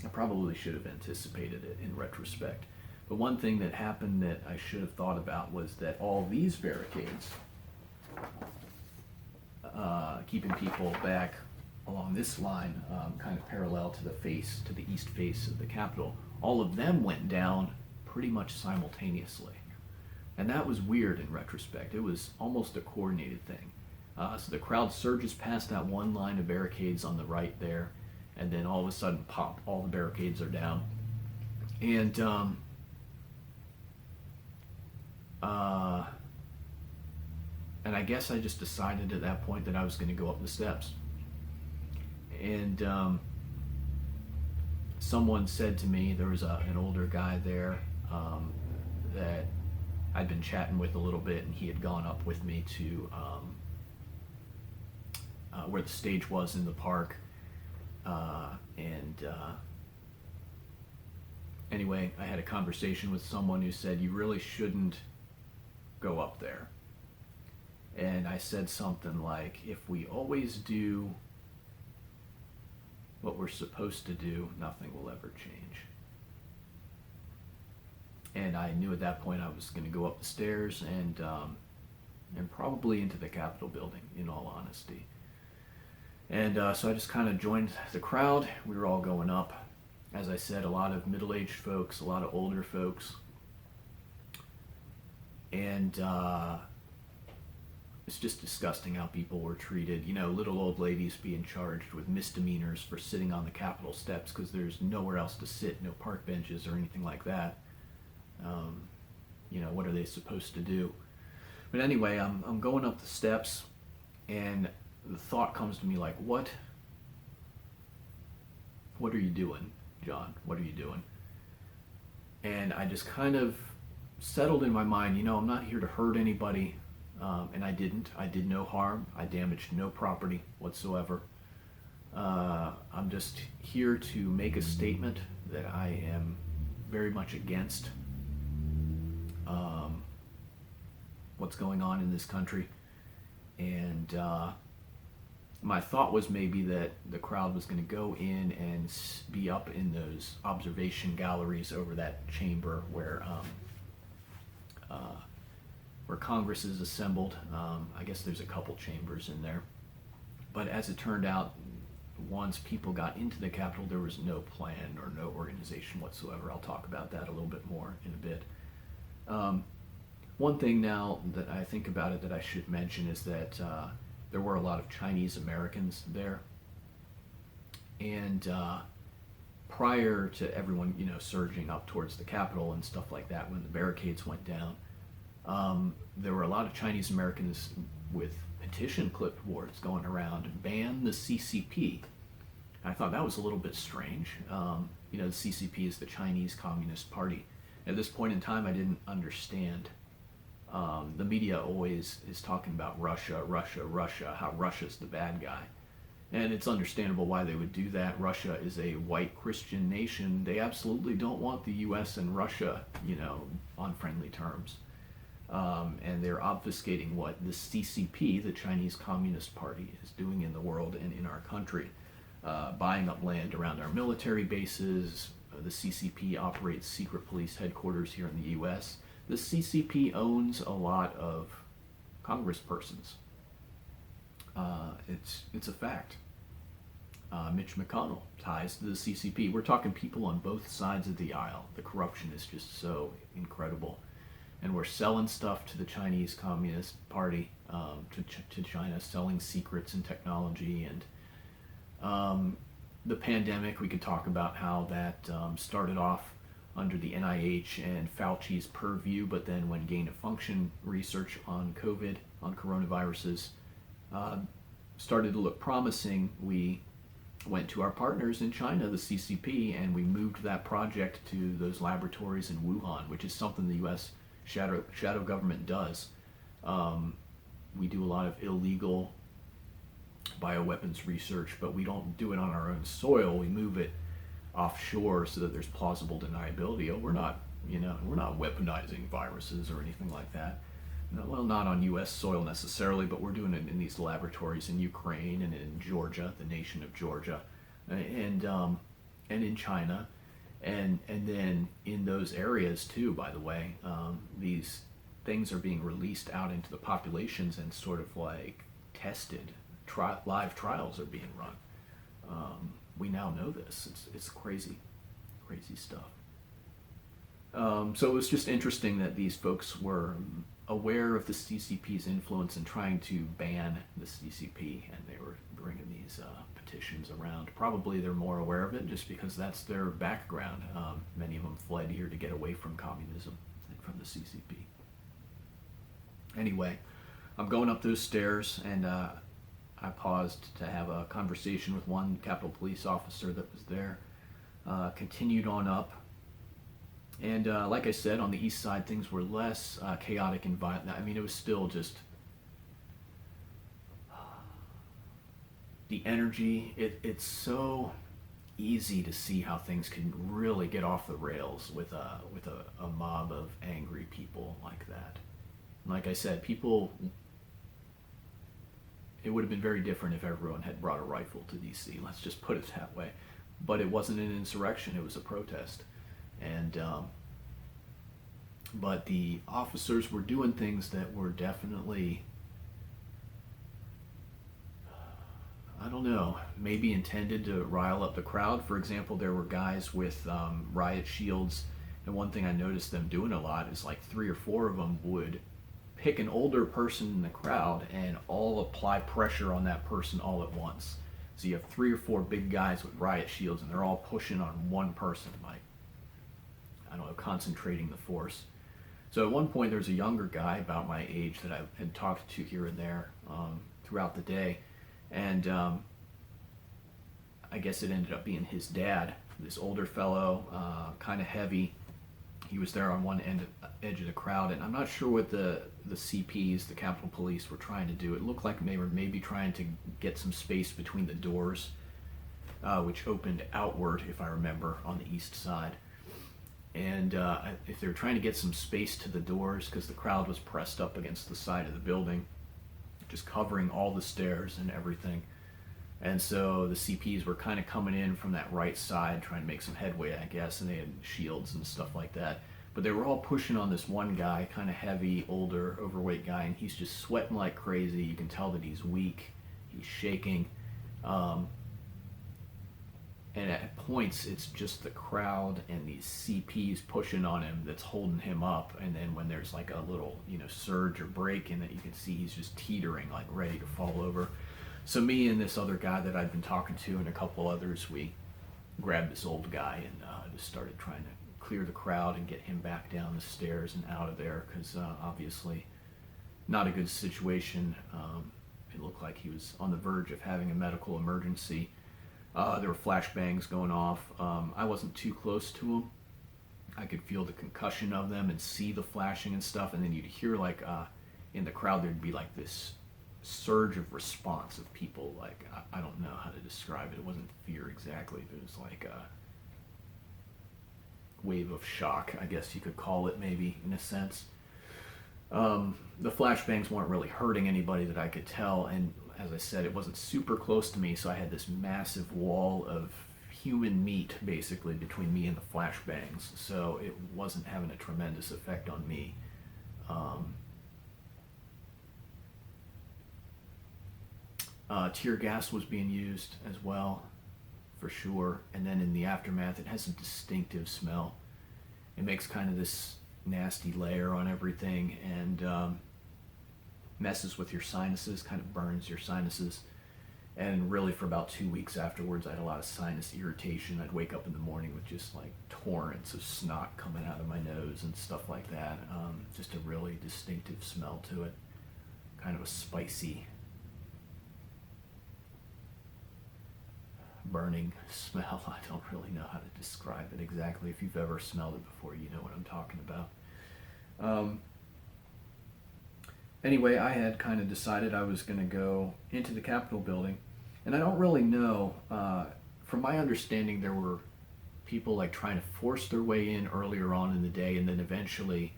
I probably should have anticipated it in retrospect. But one thing that happened that I should have thought about was that all these barricades, keeping people back along this line, kind of parallel to the east face of the Capitol, all of them went down pretty much simultaneously. And that was weird in retrospect. It was almost a coordinated thing. So the crowd surges past that one line of barricades on the right there, and then all of a sudden, pop, all the barricades are down. And I guess I just decided at that point that I was going to go up the steps. And someone said to me, there was an older guy there that I'd been chatting with a little bit, and he had gone up with me to where the stage was in the park. Anyway, I had a conversation with someone who said, you really shouldn't go up there. And I said something like, if we always do what we're supposed to do, nothing will ever change. And I knew at that point I was going to go up the stairs and probably into the Capitol building, in all honesty. And so I just kind of joined the crowd. We were all going up. As I said, a lot of middle-aged folks, a lot of older folks. And it's just disgusting how people were treated. Little old ladies being charged with misdemeanors for sitting on the Capitol steps because there's nowhere else to sit, no park benches or anything like that. What are they supposed to do? But anyway, I'm going up the steps, and the thought comes to me like, what are you doing, John? What are you doing? And I just kind of settled in my mind, I'm not here to hurt anybody, and I didn't. I did no harm. I damaged no property whatsoever. I'm just here to make a statement that I am very much against what's going on in this country, and my thought was maybe that the crowd was going to go in and be up in those observation galleries over that chamber where Congress is assembled. I guess there's a couple chambers in there. But as it turned out, once people got into the Capitol, there was no plan or no organization whatsoever. I'll talk about that a little bit more in a bit. One thing now that I think about it that I should mention is that there were a lot of Chinese Americans there. And prior to everyone, surging up towards the Capitol and stuff like that, when the barricades went down, there were a lot of Chinese Americans with petition clipboards going around, ban the CCP. I thought that was a little bit strange. The CCP is the Chinese Communist Party. At this point in time, I didn't understand. The media always is talking about Russia, Russia, Russia, how Russia's the bad guy. And it's understandable why they would do that. Russia is a white Christian nation. They absolutely don't want the US and Russia, on friendly terms. And they're obfuscating what the CCP, the Chinese Communist Party, is doing in the world and in our country. Buying up land around our military bases. The CCP operates secret police headquarters here in the US. The CCP owns a lot of congresspersons. It's a fact. Mitch McConnell ties to the CCP. We're talking people on both sides of the aisle. The corruption is just so incredible. And we're selling stuff to the Chinese Communist Party, to China, selling secrets and technology. And the pandemic, we could talk about how that started off under the NIH and Fauci's purview, but then when gain-of-function research on COVID, on coronaviruses, started to look promising, we went to our partners in China, the CCP, and we moved that project to those laboratories in Wuhan, which is something the U.S. shadow government does. We do a lot of illegal bioweapons research, but we don't do it on our own soil. We move it offshore so that there's plausible deniability. We're not weaponizing viruses or anything like that. No, well, not on U.S. soil necessarily, but we're doing it in these laboratories in Ukraine and in Georgia, the nation of Georgia, and in China, and then in those areas too. By the way, these things are being released out into the populations and sort of like tested. Live trials are being run. We now know this. It's crazy stuff. So it was just interesting that these folks were aware of the CCP's influence in trying to ban the CCP, and they were bringing these petitions around. Probably they're more aware of it just because that's their background. Many of them fled here to get away from communism and from the CCP. Anyway, I'm going up those stairs, and I paused to have a conversation with one Capitol Police officer that was there. Continued on up. And like I said, on the east side, things were less chaotic and violent. I mean, it was still just the energy. It's so easy to see how things can really get off the rails with a mob of angry people like that. And like I said, it would have been very different if everyone had brought a rifle to D.C. Let's just put it that way. But it wasn't an insurrection; it was a protest. And but the officers were doing things that were definitely, I don't know, maybe intended to rile up the crowd. For example, there were guys with riot shields, and one thing I noticed them doing a lot is like 3 or 4 of them would pick an older person in the crowd and all apply pressure on that person all at once. So you have 3 or 4 big guys with riot shields, and they're all pushing on one person, like, I don't know, concentrating the force. So at one point there was a younger guy about my age that I had talked to here and there throughout the day, and I guess it ended up being his dad, this older fellow, kind of heavy. He was there on one edge of the crowd, and I'm not sure what the CPs, the Capitol Police, were trying to do. It looked like they were maybe trying to get some space between the doors, which opened outward, if I remember, on the east side. And if they were trying to get some space to the doors, because the crowd was pressed up against the side of the building, just covering all the stairs and everything, And so the CPs were kind of coming in from that right side, trying to make some headway, I guess, and they had shields and stuff like that. But they were all pushing on this one guy, kind of heavy, older, overweight guy, and he's just sweating like crazy. You can tell that he's weak, he's shaking. Um, and at points, it's just the crowd and these CPs pushing on him that's holding him up. And then when there's like a little, surge or break in it, you can see he's just teetering, like ready to fall over. So me and this other guy that I'd been talking to and a couple others, we grabbed this old guy and just started trying to clear the crowd and get him back down the stairs and out of there, because obviously not a good situation. It looked like he was on the verge of having a medical emergency. There were flashbangs going off. I wasn't too close to him. I could feel the concussion of them and see the flashing and stuff, and then you'd hear like in the crowd there'd be like this surge of response of people, like I don't know how to describe it. It wasn't fear exactly, but it was like a wave of shock, I guess you could call it, maybe, in a sense. The flashbangs weren't really hurting anybody that I could tell, and as I said, it wasn't super close to me, so I had this massive wall of human meat basically between me and the flashbangs, so it wasn't having a tremendous effect on me. Tear gas was being used as well, for sure, and then in the aftermath it has a distinctive smell. It makes kind of this nasty layer on everything, and messes with your sinuses, kind of burns your sinuses. And really for about 2 weeks afterwards, I had a lot of sinus irritation. I'd wake up in the morning with just like torrents of snot coming out of my nose and stuff like that. Just a really distinctive smell to it, kind of a spicy, burning smell. I don't really know how to describe it exactly. If you've ever smelled it before, you know what I'm talking about. Anyway, I had kind of decided I was going to go into the Capitol building, and I don't really know. From my understanding, there were people like trying to force their way in earlier on in the day, and then eventually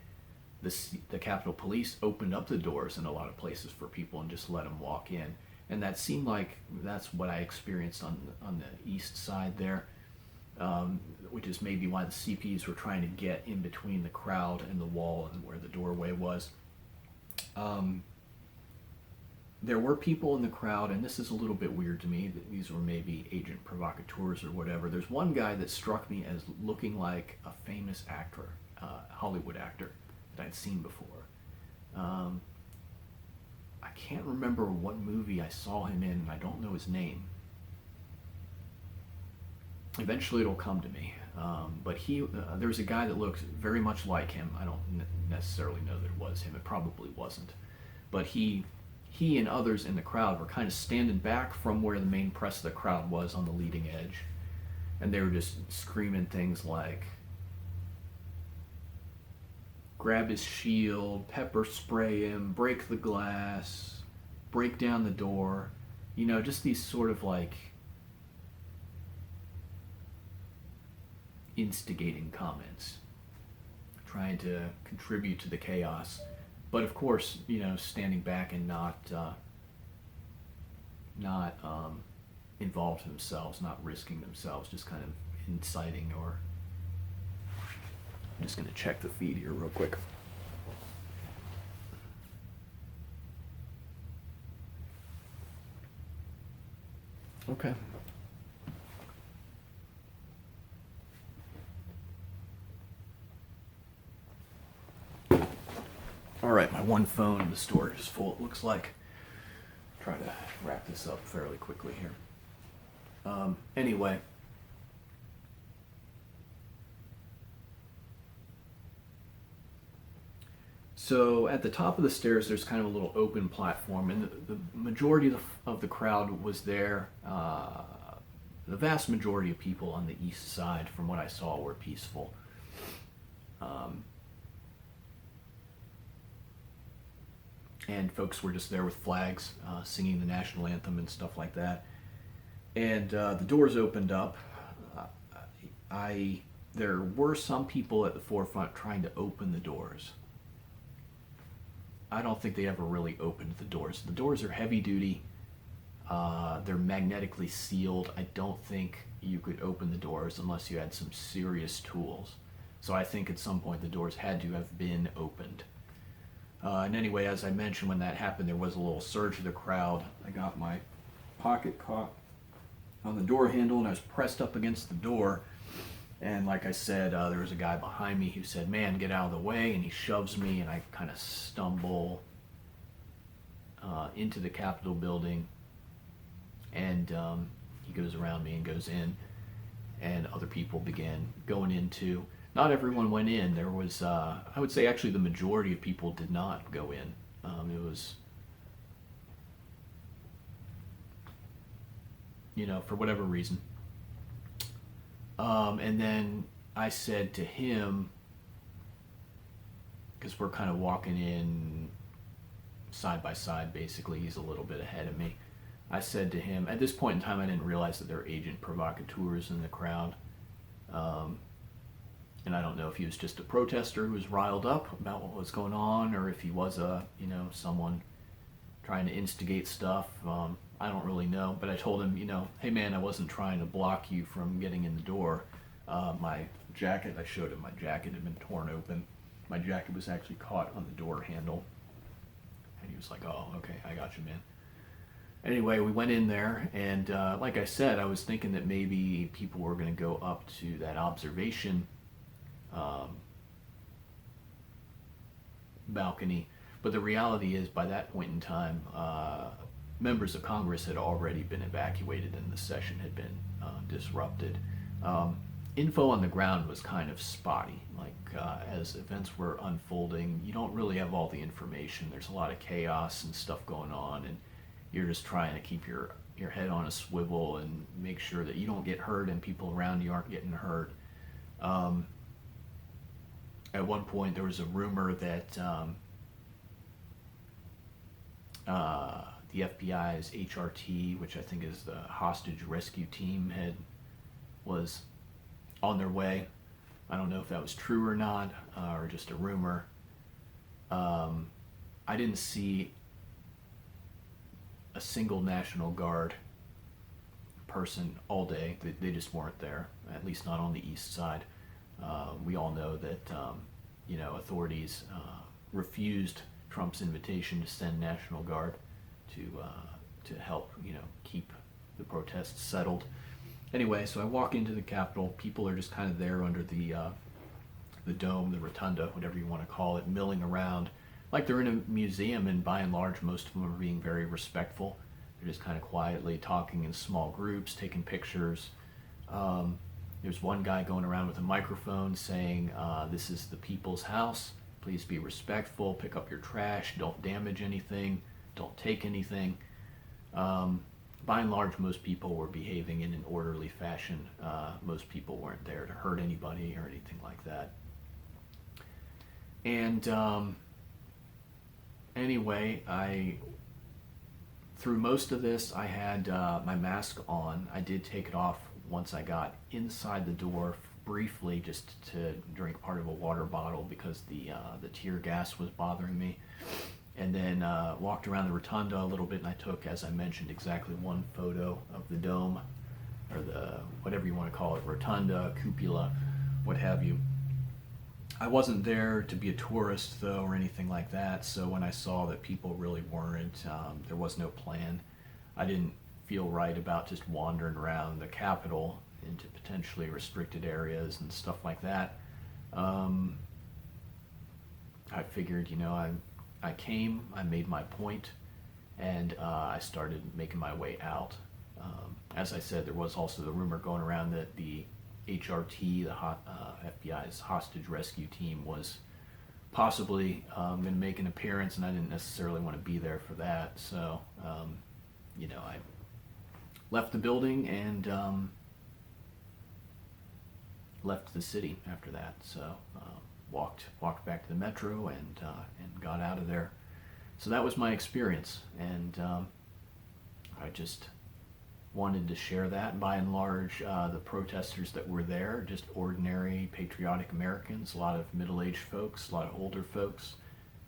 the Capitol Police opened up the doors in a lot of places for people and just let them walk in. And that seemed like that's what I experienced on the east side there, which is maybe why the CPs were trying to get in between the crowd and the wall and where the doorway was. There were people in the crowd, and this is a little bit weird to me, that these were maybe agent provocateurs or whatever. There's one guy that struck me as looking like a famous actor, Hollywood actor that I'd seen before. I can't remember what movie I saw him in, and I don't know his name. Eventually it'll come to me. But there was a guy that looked very much like him. I don't necessarily know that it was him. It probably wasn't. But he and others in the crowd were kind of standing back from where the main press of the crowd was on the leading edge. And they were just screaming things like, grab his shield, pepper spray him, break the glass, break down the door. Just these sort of like instigating comments, trying to contribute to the chaos, but of course, standing back and not involved themselves, not risking themselves, just kind of inciting. Or I'm just going to check the feed here real quick. Okay. All right, my one phone in the storage is full, it looks like. Try to wrap this up fairly quickly here. Anyway. So at the top of the stairs, there's kind of a little open platform, and the majority of the crowd was there. The vast majority of people on the east side, from what I saw, were peaceful. And folks were just there with flags, singing the national anthem and stuff like that. And the doors opened up. There were some people at the forefront trying to open the doors. I don't think they ever really opened the doors. The doors are heavy duty. They're magnetically sealed. I don't think you could open the doors unless you had some serious tools. So I think at some point the doors had to have been opened. And anyway, as I mentioned, when that happened, there was a little surge of the crowd. I got my pocket caught on the door handle and I was pressed up against the door. And like I said, there was a guy behind me who said, "Man, get out of the way." And he shoves me and I kind of stumble into the Capitol building. And he goes around me and goes in. And other people began going into. Not everyone went in. There was, I would say actually the majority of people did not go in. It was, for whatever reason. And then I said to him, because we're kind of walking in side by side, basically, he's a little bit ahead of me. I said to him, at this point in time, I didn't realize that there were agent provocateurs in the crowd. And I don't know if he was just a protester who was riled up about what was going on, or if he was someone trying to instigate stuff. I don't really know, but I told him, "Hey man, I wasn't trying to block you from getting in the door. My jacket," I showed him my jacket had been torn open. My jacket was actually caught on the door handle. And he was like, "Oh, okay, I got you, man." Anyway, we went in there, and like I said, I was thinking that maybe people were going to go up to that observation balcony. But the reality is, by that point in time, members of Congress had already been evacuated and the session had been disrupted. Info on the ground was kind of spotty. As events were unfolding, you don't really have all the information. There's a lot of chaos and stuff going on, and you're just trying to keep your head on a swivel and make sure that you don't get hurt and people around you aren't getting hurt. At one point, there was a rumor that the FBI's HRT, which I think is the hostage rescue team, was on their way. I don't know if that was true or not, or just a rumor. I didn't see a single National Guard person all day. They just weren't there, at least not on the east side. We all know that authorities refused Trump's invitation to send National Guard to help keep the protests settled. Anyway, so I walk into the Capitol. People are just kind of there under the dome, the rotunda, whatever you want to call it, milling around like they're in a museum. And by and large, most of them are being very respectful. They're just kind of quietly talking in small groups, taking pictures. There's one guy going around with a microphone saying, "This is the people's house. Please be respectful. Pick up your trash. Don't damage anything. Don't take anything." By and large, most people were behaving in an orderly fashion. Most people weren't there to hurt anybody or anything like that. And anyway, through most of this, I had my mask on. I did take it off once I got inside the door briefly, just to drink part of a water bottle because the tear gas was bothering me. And then walked around the rotunda a little bit, and I took, as I mentioned, exactly one photo of the dome, or the whatever you want to call it, rotunda, cupola, what have you. I wasn't there to be a tourist, though, or anything like that, so when I saw that people really weren't, there was no plan. I didn't feel right about just wandering around the Capitol into potentially restricted areas and stuff like that. I figured, I came, I made my point, and I started making my way out. As I said, there was also the rumor going around that the HRT, the FBI's hostage rescue team, was possibly going to make an appearance, and I didn't necessarily want to be there for that. So, I left the building and left the city after that. So, walked back to the metro and got out of there. So that was my experience, and I just wanted to share that. By and large, the protesters that were there, just ordinary patriotic Americans, a lot of middle-aged folks, a lot of older folks,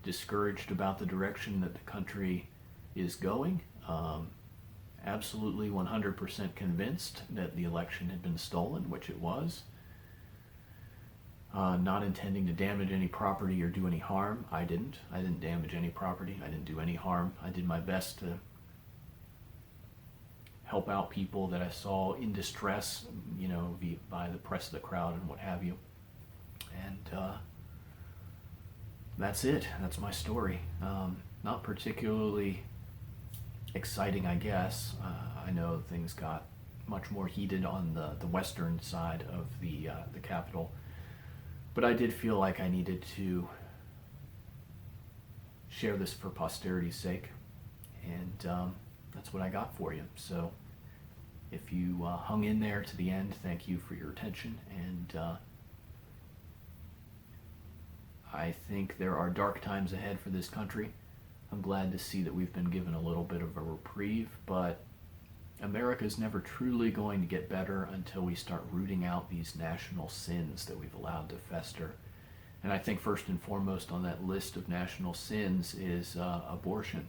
discouraged about the direction that the country is going, absolutely 100% convinced that the election had been stolen, which it was. Not intending to damage any property or do any harm. I didn't damage any property. I didn't do any harm. I did my best to help out people that I saw in distress, by the press of the crowd and what have you. And that's it. That's my story. Not particularly exciting, I guess. I know things got much more heated on the western side of the Capitol. But I did feel like I needed to share this for posterity's sake, and that's what I got for you. So if you hung in there to the end, thank you for your attention, and I think there are dark times ahead for this country. I'm glad to see that we've been given a little bit of a reprieve, but America's never truly going to get better until we start rooting out these national sins that we've allowed to fester. And I think first and foremost on that list of national sins is abortion.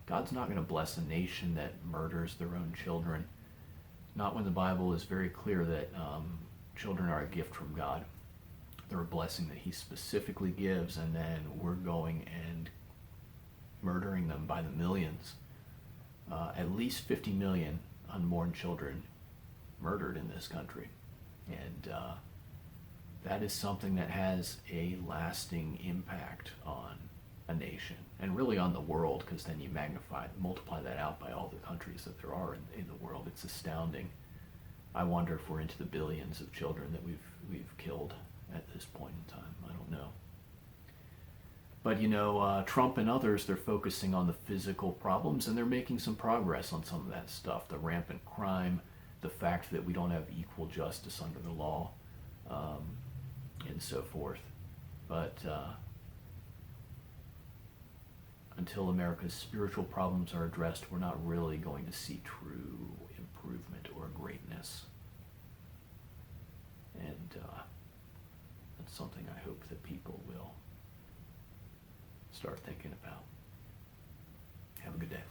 God's not going to bless a nation that murders their own children. Not when the Bible is very clear that children are a gift from God. They're a blessing that he specifically gives, and then we're going and murdering them by the millions. At least 50 million unborn children murdered in this country. And that is something that has a lasting impact on a nation, and really on the world, because then you multiply that out by all the countries that there are in the world. It's astounding. I wonder if we're into the billions of children that we've killed at this point in time. I don't know. But Trump and others, they're focusing on the physical problems, and they're making some progress on some of that stuff. The rampant crime, the fact that we don't have equal justice under the law, and so forth. But until America's spiritual problems are addressed, we're not really going to see true improvement or greatness. And that's something I hope that people will start thinking about. Have a good day.